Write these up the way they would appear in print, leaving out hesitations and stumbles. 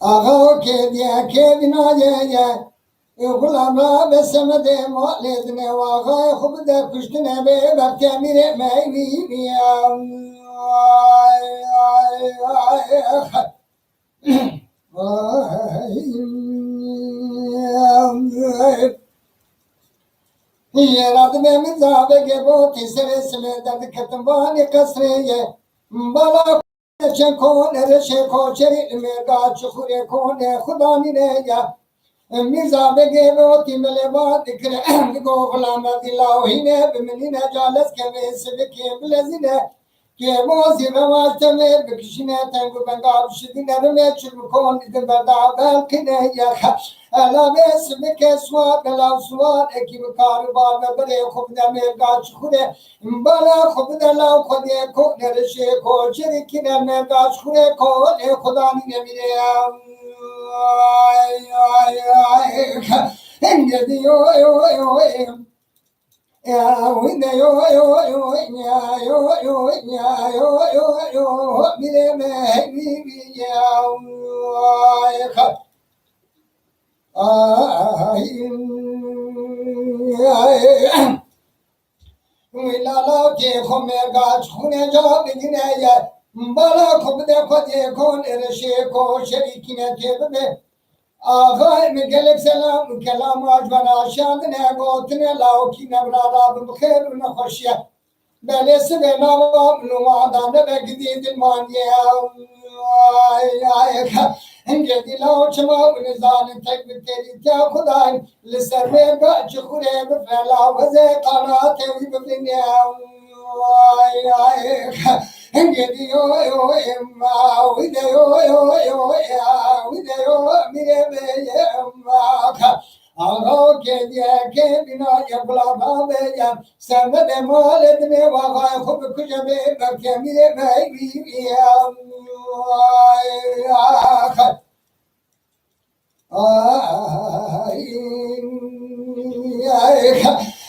Ağa kediye kedina ye Gulama besmede mu'ledne vaga khubda kuştune be bakya mire meyvi ya Yerad me mizabe gebo tisere sme dad katmbani kasreye bala çeko nere şeko çeri me ga çukure kone khuda mine ya Mirza Bege o timele ba dikre go glama dilaw hine bimine jalas keve sebeke blazine ke mo zina teme bikishine tangu banga shidine me chum kon de bada bel kine ya ala be sebeke swa bela swa ekim karubar me bere khubda me ga chukure bala khubda la khode ko nereshe ko chirikine me ga chukure ko e khuda ni mire Engedi yo yo yo ya winde yo yo yo ya yo yo ya yo yo yo mire me mi ya kha ai la la ke khome ga chune ja bigine ya bala khubde khode kon ereshe ko sherikine tebe آقای میگلک سلام کلام آجوانا شاد نه گوتنه لاوکی نبرارا بخیر و نخوشیه بله سبه نوام نوادانه بگدی دلمانیه انگه دیلاو چما و نزان تک بتری تیا خدای لسر میگا چخوره بفلا وزه قنات وی ببینه Engedi yo yo emma wide yo yo yo ya wide yo mire me emma ka Aro kediye ke bina yapla babe ya sen de molet me wa ga khub kujabe bakya mire me ya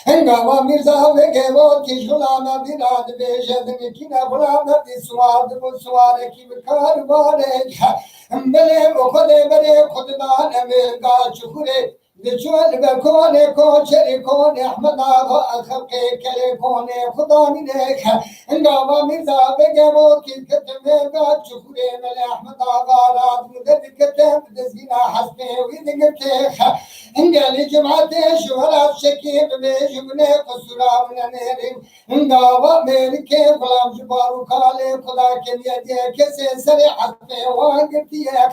Engava Mirza ve gevo kişulana birad bejedin kine bulana diswad bu sware ki kar bare bele o khode bele khuddan me ga chukure Deçuel be kone ko çeri kone Ahmet ağa akıp kele kone Khudani nek Engava Mirza be gevo ki ketme ga chukure mele Ahmet ağa rad müddet ketem dezgina hasbe vidgete Engeli cemaate şuhala şekib ve jümne kusura nerim Engava merike gulam jubaru kale Khuda ke liye diye kese sere hasbe vagtiye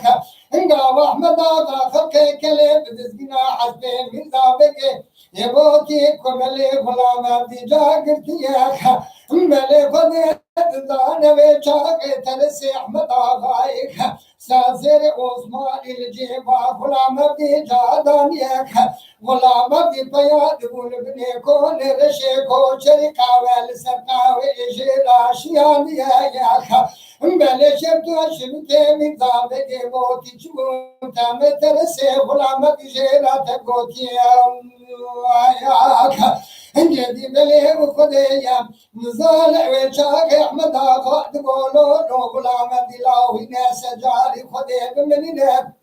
Engava Ahmet ağa akıp kele dezgina hasbe Mirza bege Evo ki komele gulam di jagirtiye Mele khode dane ve çak terse Ahmet ağa Sazere Osman ilceba gulam di jadaniye Gulam di payad bulbne ko nereşe ko çeri kavel serkave ejera şiyaniye ya Bele şertu şimte Mirza bege voti çumun tame terse gulam di jera te gotiye Engedi bele khode ya Nizal ve çak Ahmet ağa golo no gulam dilaw ne secari khode bimine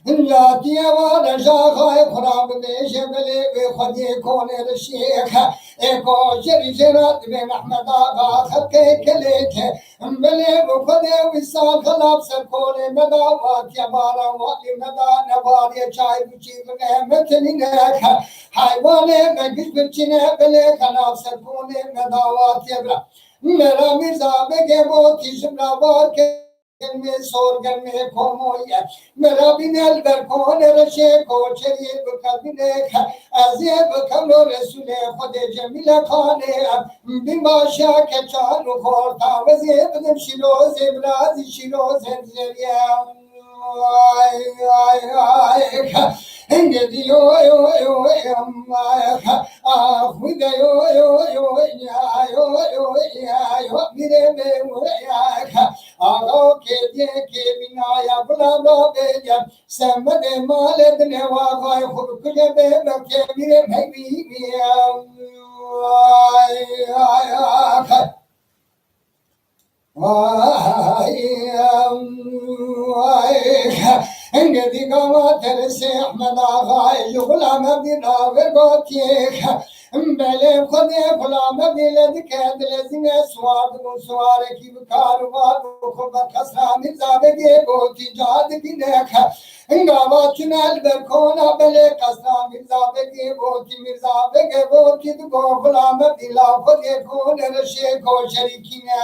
Latiye var şakay kurab ne şebele ve khode kone şeyh eko jeri jerat ve Ahmet ağa hakke keleke bele khode visa khalab se kone medavat ya bara wali medane var çay buçi ne metnine hayvane megiş biçine bele khalab se kone medavat ya Mera Mirza bege bo kişimra var ke में सोरगन में खोमोया मेरा बिनल बर कोन रशे को चरिए बकबिने अजे बकलो रसूले खुदे जमीला खाने बिमाशा के चालू खोता वजे बदम शिलो जेबराज शिलो zenzeria Engedi yo yo yo Ahvide yo yo yo ya yo yo ya yo mire me ya Ağa kedi ki binaya bula beya Semmede maledine vagay hurkuya bebeke bire meyviya Vay ay ay Engedi gama tersi Ahmed Ağay Yugulama bir ave gotiyek Bele kode kulama biledi kendilezine suardı suare ki karva kuba kasra mirzabe ge goti cad ginek Ngava tünel berkona bele kasra mirzabe ge goti mirzabe ge goti go kulama bila kode kone reşe ko şerikine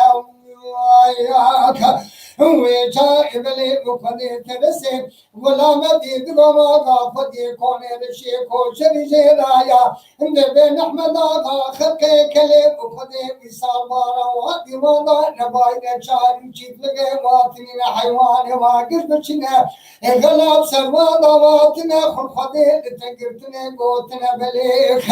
Ayaka Vecha evele mukade terese Gulama did goma gafadi kone reşe koşeri jeraya Nebe nahmeda khakke kele mukade misal bara wa divana nebayne çari çitlege matine hayvan vagir biçine Galab serva davatine khulkhade tegirtine gotine belek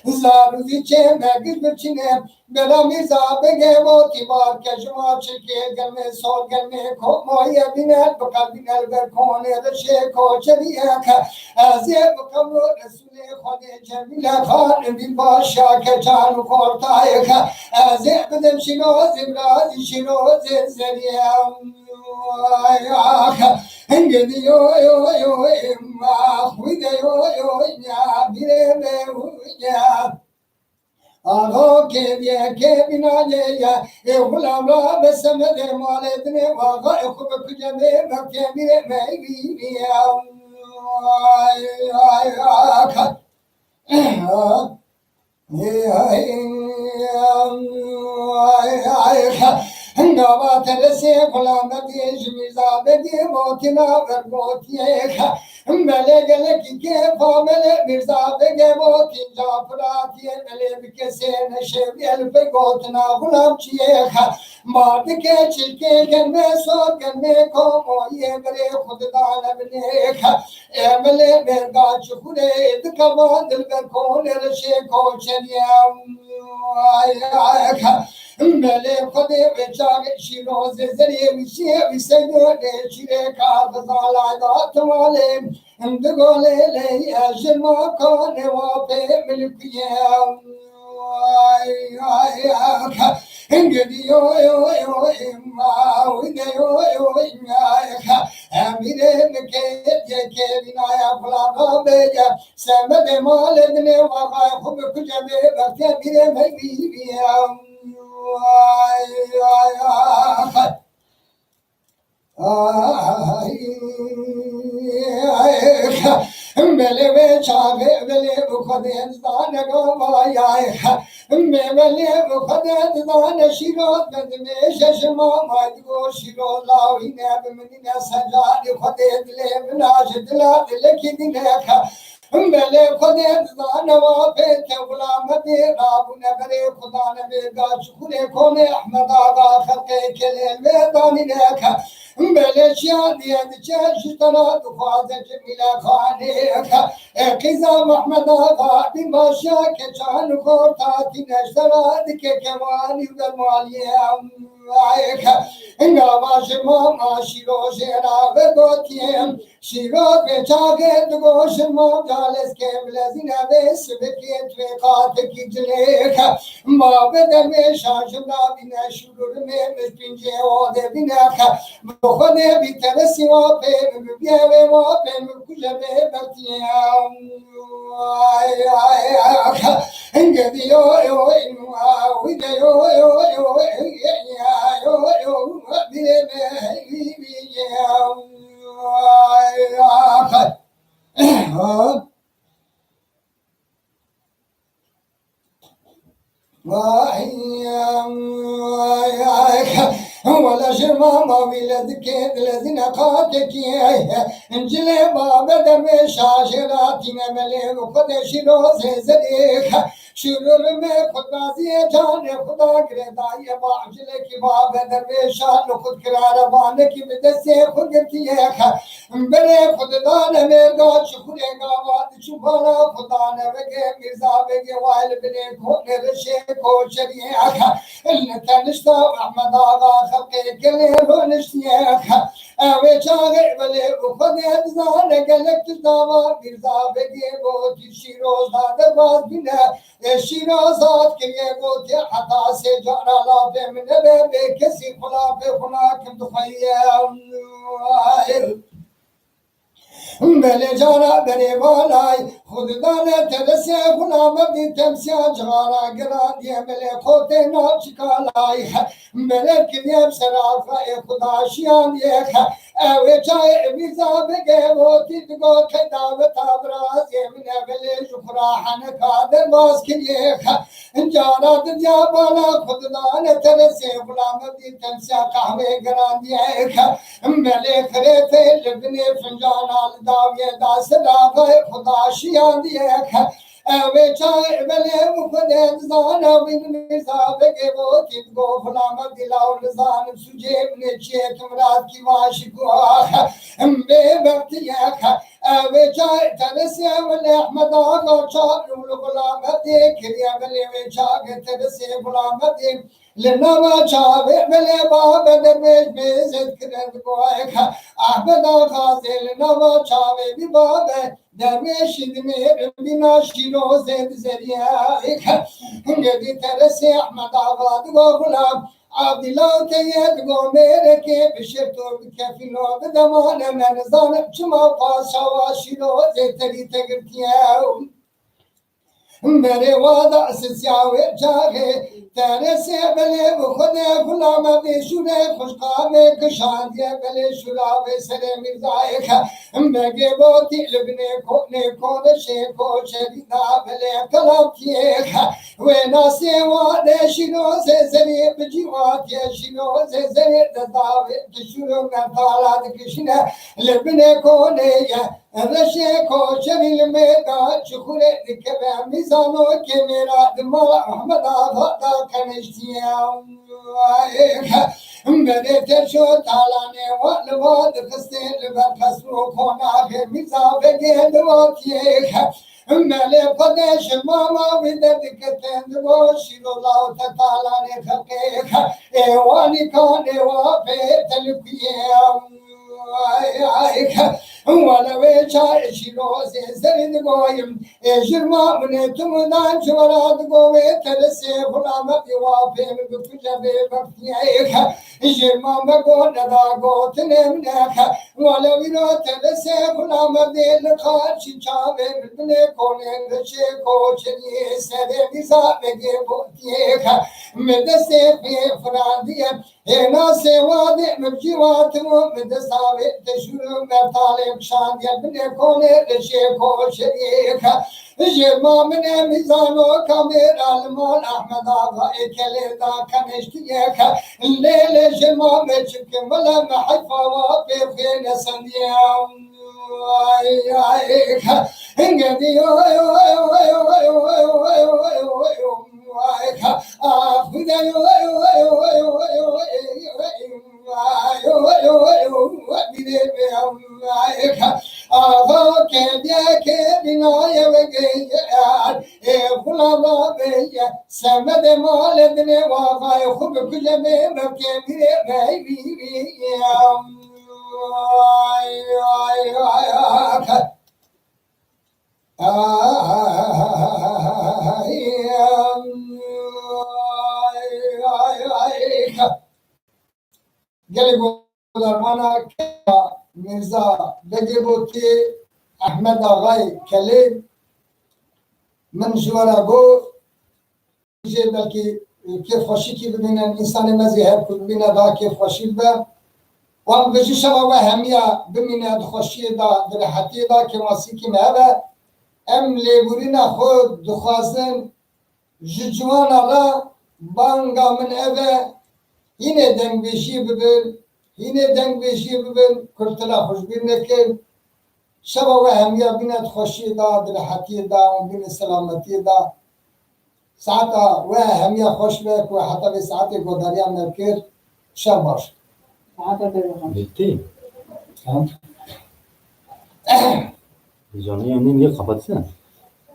Zaruzi çe megir biçine Bela mizabe gevo tibar keşma çeke gelme sor gelme ko moye binel bakal binel ver kone de şey ko çeriyek azye bakamro resule khode cemile khan bin başa kecan kortayek azye bedem şino zimraz şino zeriyem Engedi yo yo yo imma huyde yo yo ya bire me ya Alo kebiye kebinaye ya Evlamla besemede maledine vaga ekube kujeme Mekemire meyvi ya Ay ay ay ay Ngava terese kulağına diye jimiza bedi motina vergotiye Mele gele kike famele mirza bege motin jafratiye mele bikese neşevi elbe gotna gulamçiye Mardı ke çilke gelme so gelme komo yevre khuddan ebne Emele merga çukure dikama dilber kone reşe koçeniye Ay ay Mele kode veçare şiro zezeriye vişiye visegöre şire kağıdala gatmale Ndgole le yaşma kone vape milkiye Ay ay ay Engedi yo yo yo imma uyde yo yo imma Emire meke yeke binaya kulağına beya Sevmede maledine vakay kubu kucebe Vakte bire meyviyem Ay ay ay Mele ve çave vele bu kadar zane gavaya Mele bu kadar zane şiro dedime şaşma maydigo şiro lavine bimine sajari kadar dile minaş dila dile kidine Mele kadar zane vape tevlama de rabu nebere kuda nebe gaç kure kone Ahmed Ağa khalqe kelel ve danine Mele şia diye çeşitana dufade cemile khane Kızam Ahmed Ağa bin başa keçan kortati neştara dike kemani ve maliye Ngava şema maşiro şera ve gotiyem Şiro ve çage dugo şema gales kemlezine ve sebekiyet ve kateki cilek Mabede me şaşımda bine şurur me müşkünce o de bine Bukhode bitere siva pe mübiye ve ma pe mükujebe betiyem Ay ay ay Engedi yo yo imma uyde yo yo yo yo yo bire me viviyem Ay ay ولا شرما ما ولدك الذين قاتك انجلي بابا دم شاشراتنا ملي وقد شنو زيزريك شرور में खुदा से जान खुदा करता ये बाजल की बाब दरवेशा लो खुद करार बान की मदद से खुद की है बड़े खुदा ने मेरा शुक्र गावाद सुभाना खुदा ने वगे मिर्जा वगे वाइल बने को नरशे को शरिया इन तनस्ता अहमद आगा खके के रोनशिया Ave çare bele ukhade zane gelek tava mirza bege bo şiroza da baz bine şirozat kiye bo te hata se jara la be mine be kesi khula be khuna kim dukhayya بله جانا بری بالای خوددان تلسه غلام بی تمسیا جغارا گرانی بله خود ناچ کالای بله کنیم سرافای خداشیان یک اوه چای میزا بگه و تیدگو کدام تابراز یمینه بله جخرا حنکادر باز کنیک جانا دنیا بالا خوددان تلسه غلام بی تمسیا قهوه گرانی یک بله خریفه لبنی فنجانا داویه دست داغه خداشیان دیک اوه چای بله مخدد زانا بین میزا بگه و تیدگو غلام دلاو لزان سجیب نچیت مراد کی واشی گواه به وقت یک اوه چای ترسی ولی احمد آقا چابلو غلام دیک کریا بله و چاگ ترسی غلام دیک لنما چاوه بله باب درویش بیزد کرد گواه احمد آقا لنما چاوه بی باب درویش دمیر بینا شیرو زد زریعه گدی ترسی احمد آقا دگو غلام عبدالله تید گو میره که بشر تو بکفیلو بدمان من زانب چما پاسا و شیرو زد تری تگرتیه میرے وعدہ سسیاوے چاہے تیرے سے بلے خودے غلام بیشورے خوشقامے کشان دے بلے شراوے سرے مرزائے میگے بوتی لبنے کھونے کونشے کو شریدہ بلے کلام کیے وینا سے وعدے شنو سے زری بجیوات یہ شنو سے زری دداوے کشورو میں تالاد کشنے لبنے کونے رشے کو شریل میں دا چکھرے دکھوے میزانو کے میرا دمال احمد آغا دا کنشتیاں میرے ترشو تالانے والواد خستے لبر خسرو کھونا پھر میزا بگے دواتیے ملے قدش ماما ودد کتند و شیرو لاو تالانے خلقے ایوانی کانے وافے تلقیاں وانا ويشا شيلو زين قويم جرما من تمدان شورات قوي تلسي غلام بوافين بفجبي بفتيك جرما بقول دا قوت نمنك ولا ويرو تلسي غلام ديل خارش چاوي بلبني كونين رشي كوچني سري بيزا بگي بوتيك مدسي في فرادية هنا سواد مبجيوات مدساوي تشورو مرتالي شان يبني كوني رشي كوشريك جرما من ميزانو كاميرا المال احمد آغا اكلي دا كنشتيك الليل جرما مجك ولا محفا وابي فين سنديا انقدي آغا کے دیا کے بنائے وگیار غلاما بیا سمد مالد نے واغای خوب کجمے مکے میرے بھائی بیویا گلی گلرمانا میرزا بگی بود که احمد آقای کلیم من جوارا گو بلکه کیف خوشی که ببینن انسان مذهب که ببینه دا کیف خوشی به وان بجی شما و همیا ببینه خوشی دا درحتی دا که واسی که مهبه ام لیبورین خود دخوازن جوان آقا بانگا من اوه yine dengbeşi bibin kurtula hoşbir nekin şaba ve hemiya binet hoşi da dirhati da bin selameti da saata ve hemiya hoş ve ku hatta ve saate godariya merkir şabaş bitti. Canlı yayını niye kapatsın?